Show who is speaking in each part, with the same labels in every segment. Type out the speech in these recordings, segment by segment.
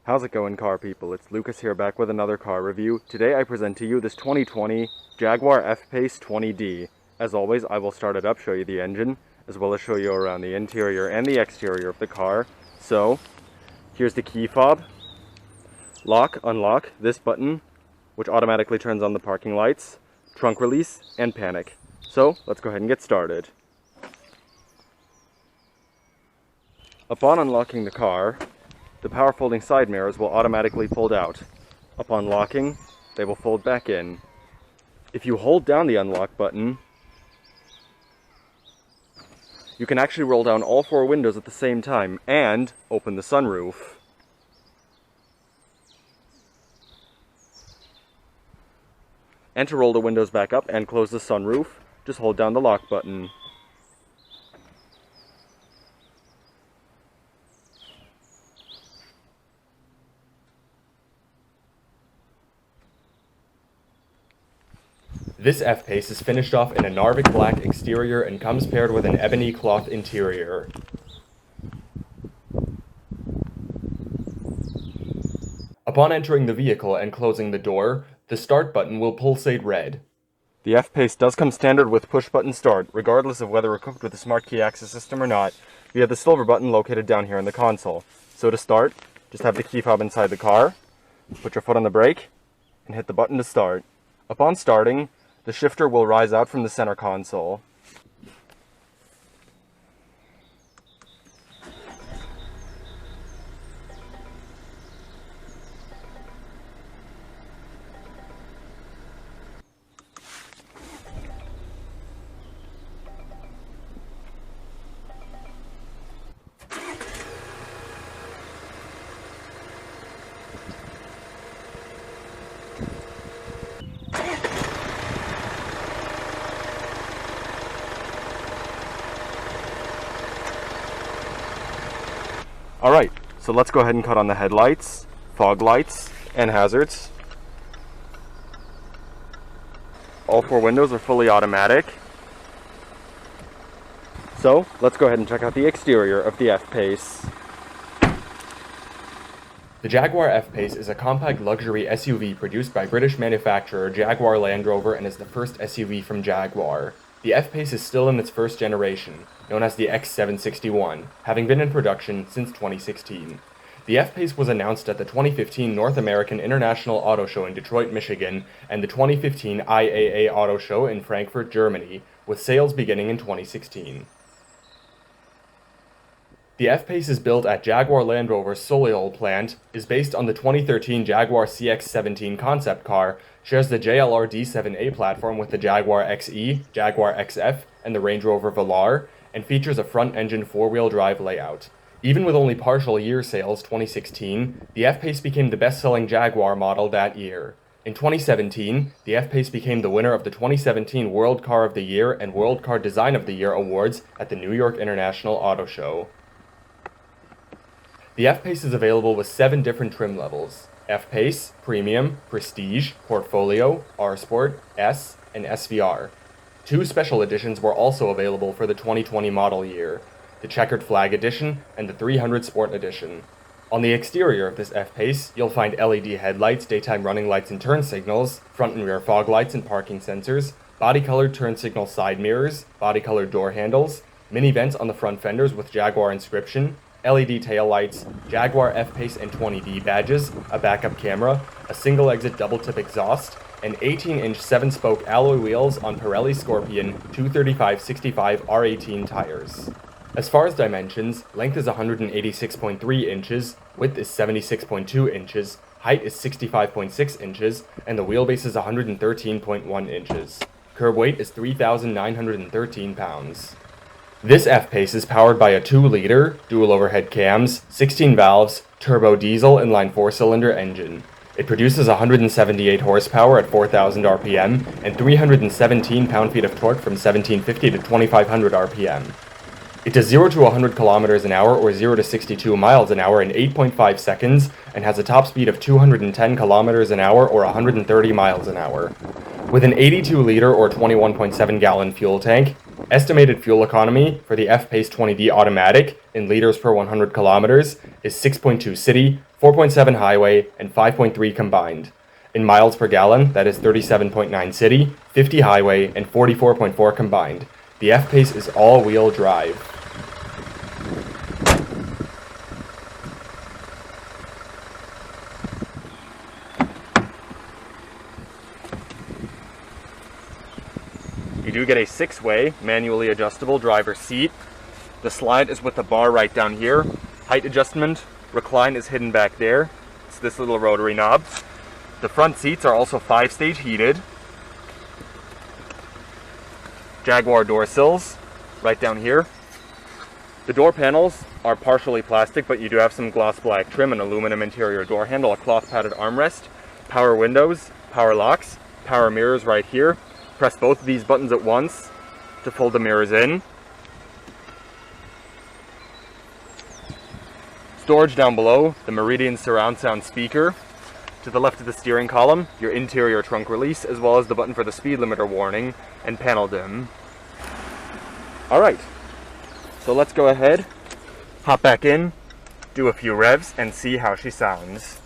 Speaker 1: How's it going, car people? It's Lucas here, back with another car review. Today I present to you this 2020 Jaguar F-Pace 20D. As always, I will start it up, show you the engine, as well as show you around the interior and the exterior of the car. So, here's the key fob. Lock, unlock, this button, which automatically turns on the parking lights, trunk release, and panic. So, let's go ahead and get started. Upon unlocking the car, the power folding side mirrors will automatically fold out. Upon locking, they will fold back in. If you hold down the unlock button, you can actually roll down all four windows at the same time and open the sunroof. And to roll the windows back up and close the sunroof, just hold down the lock button. This F-Pace is finished off in a Narvik black exterior and comes paired with an ebony cloth interior. Upon entering the vehicle and closing the door, the start button will pulsate red. The F-Pace does come standard with push-button start, regardless of whether equipped with a smart key access system or not, via the silver button located down here in the console. So to start, just have the key fob inside the car, put your foot on the brake, and hit the button to start. Upon starting, the shifter will rise out from the center console. Alright, so let's go ahead and cut on the headlights, fog lights, and hazards. All four windows are fully automatic. So, let's go ahead and check out the exterior of the F-Pace. The Jaguar F-Pace is a compact luxury SUV produced by British manufacturer Jaguar Land Rover and is the first SUV from Jaguar. The F-Pace is still in its first generation, known as the X761, having been in production since 2016. The F-Pace was announced at the 2015 North American International Auto Show in Detroit, Michigan, and the 2015 IAA Auto Show in Frankfurt, Germany, with sales beginning in 2016. The F-Pace is built at Jaguar Land Rover's Solihull plant, is based on the 2013 Jaguar CX-17 concept car, shares the JLR D7A platform with the Jaguar XE, Jaguar XF, and the Range Rover Velar, and features a front-engine four-wheel drive layout. Even with only partial year sales 2016, the F-Pace became the best-selling Jaguar model that year. In 2017, the F-Pace became the winner of the 2017 World Car of the Year and World Car Design of the Year awards at the New York International Auto Show. The F-Pace is available with 7 different trim levels: F-Pace, Premium, Prestige, Portfolio, R-Sport, S, and SVR. 2 special editions were also available for the 2020 model year: the Checkered Flag Edition and the 300 Sport Edition. On the exterior of this F-Pace, you'll find LED headlights, daytime running lights and turn signals, front and rear fog lights and parking sensors, body-colored turn signal side mirrors, body-colored door handles, mini vents on the front fenders with Jaguar inscription, LED taillights, Jaguar F-Pace and 20D badges, a backup camera, a single-exit double-tip exhaust, and 18-inch 7-spoke alloy wheels on Pirelli Scorpion 235/65 R18 tires. As far as dimensions, length is 186.3 inches, width is 76.2 inches, height is 65.6 inches, and the wheelbase is 113.1 inches. Curb weight is 3,913 pounds. This F-Pace is powered by a 2-liter, dual overhead cams, 16 valves, turbo diesel inline 4-cylinder engine. It produces 178 horsepower at 4,000 RPM and 317 pound-feet of torque from 1750 to 2,500 RPM. It does 0 to 100 kilometers an hour or 0 to 62 miles an hour in 8.5 seconds and has a top speed of 210 kilometers an hour or 130 miles an hour. With an 82-liter or 21.7-gallon fuel tank, Estimated fuel economy for the F-Pace 20D automatic in liters per 100 kilometers is 6.2 city, 4.7 highway, and 5.3 combined. In miles per gallon, that is 37.9 city, 50 highway, and 44.4 combined. The F-Pace is all-wheel drive. You do get a 6-way, manually adjustable driver's seat. The slide is with the bar right down here. Height adjustment, recline is hidden back there. It's this little rotary knob. The front seats are also 5-stage heated. Jaguar door sills, right down here. The door panels are partially plastic, but you do have some gloss black trim, an aluminum interior door handle, a cloth padded armrest, power windows, power locks, power mirrors right here. Press both of these buttons at once to fold the mirrors in. Storage down below, the Meridian surround sound speaker. To the left of the steering column, your interior trunk release, as well as the button for the speed limiter warning and panel dim. Alright, so let's go ahead, hop back in, do a few revs, and see how she sounds.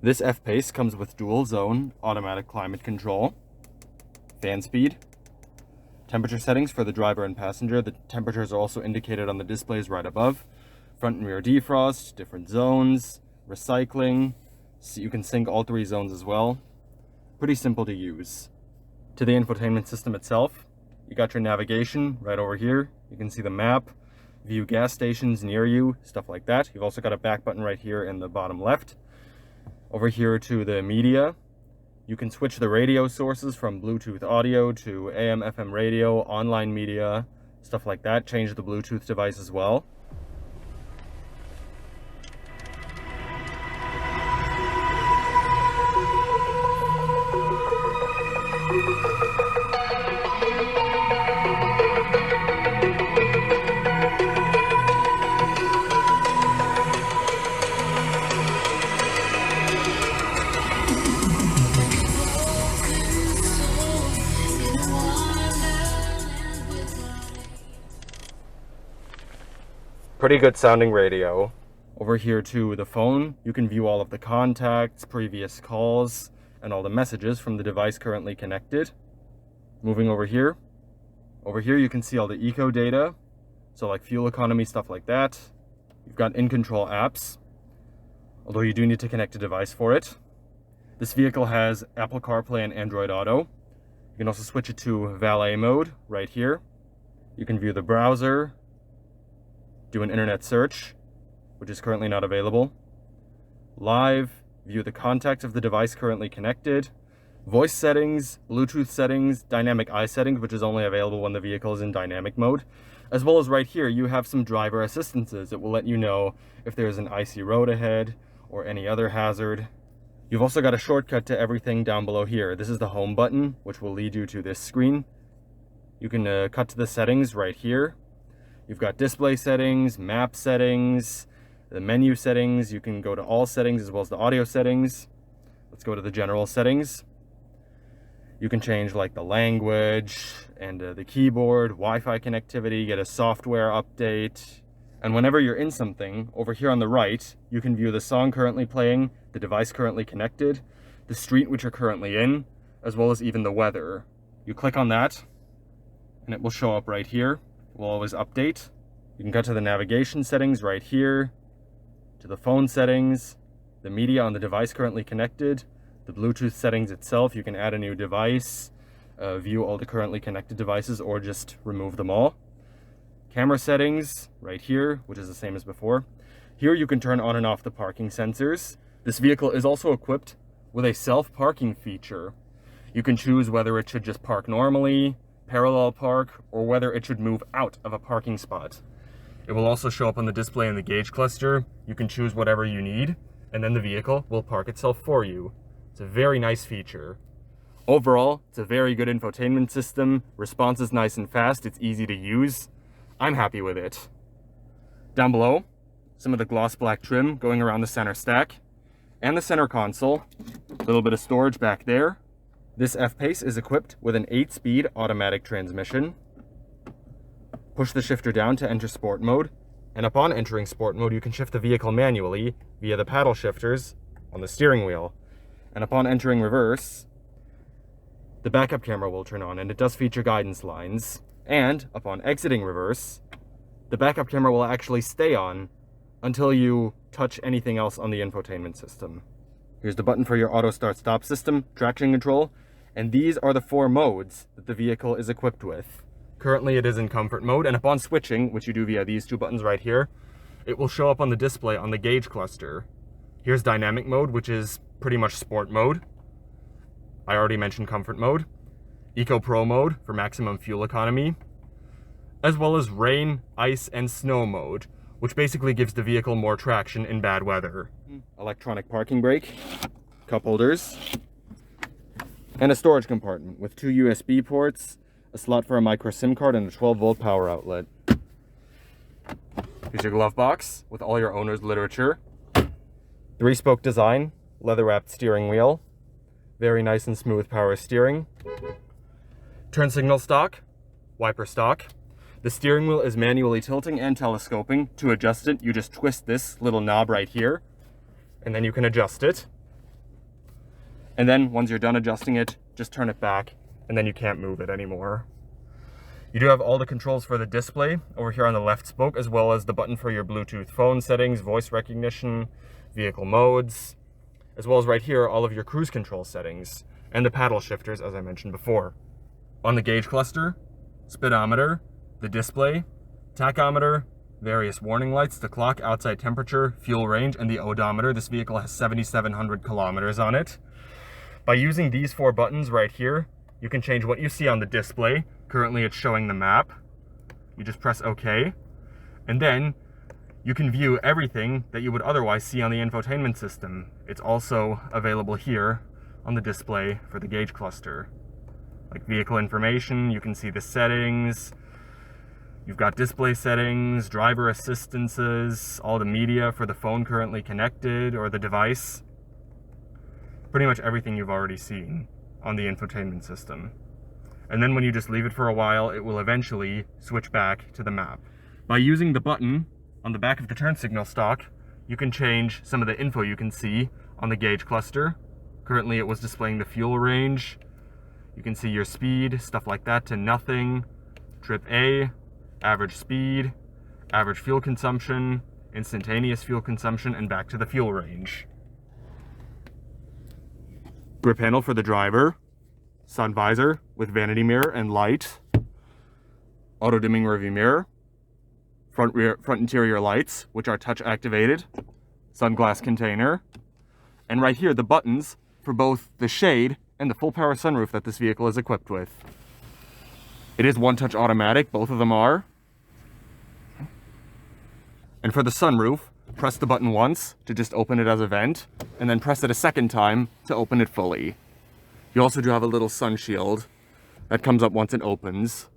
Speaker 1: This F-Pace comes with dual zone automatic climate control, fan speed, temperature settings for the driver and passenger. The temperatures are also indicated on the displays right above. Front and rear defrost, different zones, recycling. So you can sync all 3 zones as well. Pretty simple to use. To the infotainment system itself, you got your navigation right over here. You can see the map, view gas stations near you, stuff like that. You've also got a back button right here in the bottom left. Over here to the media, you can switch the radio sources from Bluetooth audio to AM, FM radio, online media, stuff like that. Change the Bluetooth device as well. Pretty good sounding radio. Over here to the phone, you can view all of the contacts, previous calls, and all the messages from the device currently connected. Moving over here you can see all the eco data, so like fuel economy, stuff like that. You've got in-control apps, although you do need to connect a device for it. This vehicle has Apple CarPlay and Android Auto. You can also switch it to valet mode right here. You can view the browser, do an internet search, which is currently not available. Live, view the contacts of the device currently connected. Voice settings, Bluetooth settings, dynamic eye settings, which is only available when the vehicle is in dynamic mode. As well as right here, you have some driver assistances. It will let you know if there's an icy road ahead or any other hazard. You've also got a shortcut to everything down below here. This is the home button, which will lead you to this screen. You can cut to the settings right here. You've got display settings, map settings, the menu settings. You can go to all settings as well as the audio settings. Let's go to the general settings. You can change like the language and the keyboard, Wi-Fi connectivity, get a software update. And whenever you're in something, over here on the right, you can view the song currently playing, the device currently connected, the street which you're currently in, as well as even the weather. You click on that, and it will show up right here. It will always update. You can go to the navigation settings right here, to the phone settings, the media on the device currently connected, the Bluetooth settings itself. You can add a new device, view all the currently connected devices, or just remove them all. Camera settings right here, which is the same as before. Here you can turn on and off the parking sensors. This vehicle is also equipped with a self-parking feature. You can choose whether it should just park normally, parallel park, or whether it should move out of a parking spot. It will also show up on the display in the gauge cluster. You can choose whatever you need, and then the vehicle will park itself for you. It's a very nice feature. Overall, it's a very good infotainment system. Response is nice and fast. It's easy to use. I'm happy with it. Down below, some of the gloss black trim going around the center stack and the center console. A little bit of storage back there. This F-Pace is equipped with an 8-speed automatic transmission. Push the shifter down to enter sport mode, and upon entering sport mode, you can shift the vehicle manually via the paddle shifters on the steering wheel. And upon entering reverse, the backup camera will turn on, and it does feature guidance lines. And upon exiting reverse, the backup camera will actually stay on until you touch anything else on the infotainment system. Here's the button for your auto start stop system, traction control, and these are the 4 modes that the vehicle is equipped with. Currently it is in comfort mode, and upon switching, which you do via these 2 buttons right here, it will show up on the display on the gauge cluster. Here's dynamic mode, which is pretty much sport mode. I already mentioned comfort mode. Eco Pro mode for maximum fuel economy, as well as rain, ice, and snow mode, which basically gives the vehicle more traction in bad weather. Electronic parking brake, cup holders, and a storage compartment with 2 USB ports, a slot for a micro SIM card, and a 12-volt power outlet. Here's your glove box with all your owner's literature. 3-spoke design, leather-wrapped steering wheel, very nice and smooth power steering. Turn signal stock, wiper stock. The steering wheel is manually tilting and telescoping. To adjust it, you just twist this little knob right here, and then you can adjust it. And then once you're done adjusting it, just turn it back, and then you can't move it anymore. You do have all the controls for the display over here on the left spoke, as well as the button for your Bluetooth phone settings, voice recognition, vehicle modes, as well as right here, all of your cruise control settings, and the paddle shifters, as I mentioned before. On the gauge cluster, speedometer, the display, tachometer, various warning lights, the clock, outside temperature, fuel range, and the odometer. This vehicle has 7,700 kilometers on it. By using these 4 buttons right here, you can change what you see on the display. Currently it's showing the map. You just press OK. And then you can view everything that you would otherwise see on the infotainment system. It's also available here on the display for the gauge cluster. Like vehicle information, you can see the settings. You've got display settings, driver assistances, all the media for the phone currently connected or the device. Pretty much everything you've already seen on the infotainment system. And then when you just leave it for a while, it will eventually switch back to the map. By using the button on the back of the turn signal stock, you can change some of the info you can see on the gauge cluster. Currently it was displaying the fuel range. You can see your speed, stuff like that, to nothing, trip A, average speed, average fuel consumption, instantaneous fuel consumption, and back to the fuel range. Grip handle for the driver, sun visor with vanity mirror and light, auto dimming rearview mirror, front interior lights, which are touch activated, sunglass container, and right here the buttons for both the shade and the full power sunroof that this vehicle is equipped with. It is one-touch automatic, both of them are. And for the sunroof, press the button once to just open it as a vent, and then press it a second time to open it fully. You also do have a little sun shield that comes up once it opens.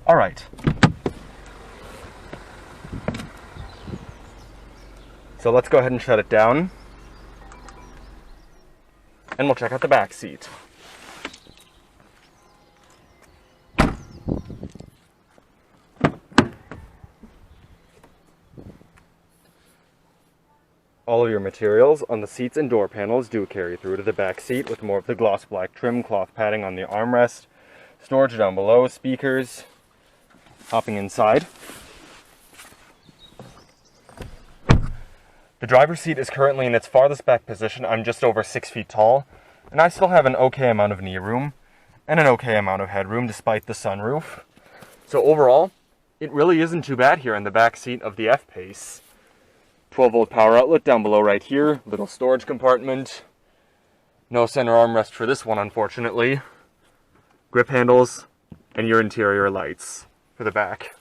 Speaker 1: All right. So let's go ahead and shut it down. And we'll check out the back seat. All of your materials on the seats and door panels do carry through to the back seat with more of the gloss black trim, cloth padding on the armrest, storage down below, speakers. Hopping inside. The driver's seat is currently in its farthest back position. I'm just over 6 feet tall, and I still have an okay amount of knee room and an okay amount of headroom despite the sunroof. So overall, it really isn't too bad here in the back seat of the F-Pace. 12-volt power outlet down below right here, little storage compartment. No center armrest for this one, unfortunately. Grip handles and your interior lights for the back.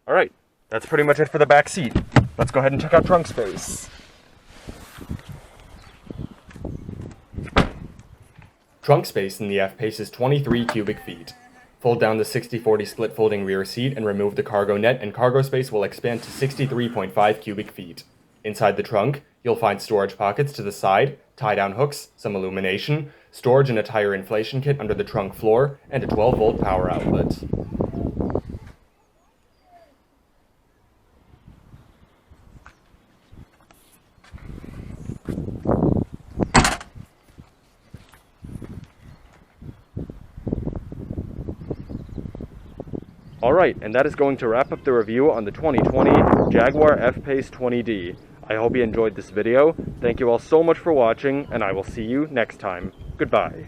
Speaker 1: All right, that's pretty much it for the back seat. Let's go ahead and check out trunk space. Trunk space in the F-Pace is 23 cubic feet. Fold down the 60-40 split folding rear seat and remove the cargo net, and cargo space will expand to 63.5 cubic feet. Inside the trunk, you'll find storage pockets to the side, tie-down hooks, some illumination, storage and a tire inflation kit under the trunk floor, and a 12-volt power outlet. Alright, and that is going to wrap up the review on the 2020 Jaguar F-Pace 20D. I hope you enjoyed this video. Thank you all so much for watching, and I will see you next time. Goodbye.